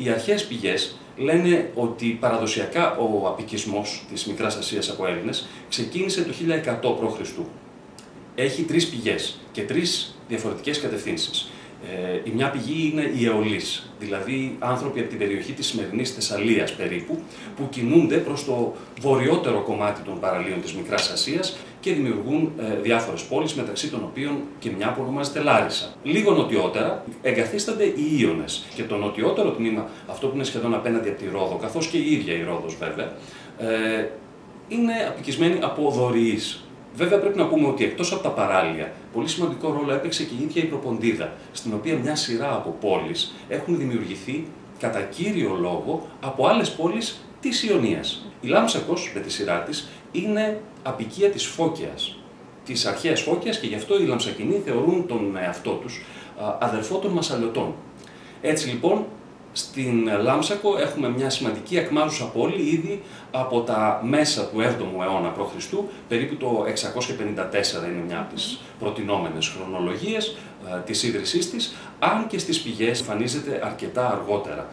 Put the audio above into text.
Οι αρχαίες πηγές λένε ότι παραδοσιακά ο απικισμός της Μικράς Ασίας από Έλληνες ξεκίνησε το 1100 π.Χ. Έχει τρεις πηγές και τρεις διαφορετικές κατευθύνσεις. Η μια πηγή είναι η αιωλής, δηλαδή άνθρωποι από την περιοχή της σημερινής Θεσσαλίας περίπου, που κινούνται προς το βορειότερο κομμάτι των παραλίων της Μικράς Ασίας και δημιουργούν διάφορες πόλεις, μεταξύ των οποίων και μια που ονομάζεται Λάρισα. Λίγο νοτιότερα εγκαθίστανται οι Ίωνες και το νοτιότερο τμήμα, αυτό που είναι σχεδόν απέναντι από τη Ρόδο, καθώς και η ίδια η Ρόδος βέβαια, είναι απικισμένη από Δωριείς. Βέβαια, πρέπει να πούμε ότι εκτός από τα παράλια, πολύ σημαντικό ρόλο έπαιξε και η ίδια η Προποντίδα, στην οποία μια σειρά από πόλεις έχουν δημιουργηθεί κατά κύριο λόγο από άλλες πόλεις της Ιωνίας. Η Λάμψακος, με τη σειρά της, είναι απικία της Φώκιας, της αρχαίας Φώκιας, και γι' αυτό οι Λαμψακινοί θεωρούν τον εαυτό τους αδερφό των Μασσαλιωτών. Έτσι λοιπόν, στην Λάμψακο έχουμε μια σημαντική εκμάζουσα πόλη ήδη από τα μέσα του 7ου αιώνα π.Χ. Περίπου το 654 είναι μια από τις προτινόμενες χρονολογίες της ίδρυσής της, αν και στις πηγές εμφανίζεται αρκετά αργότερα.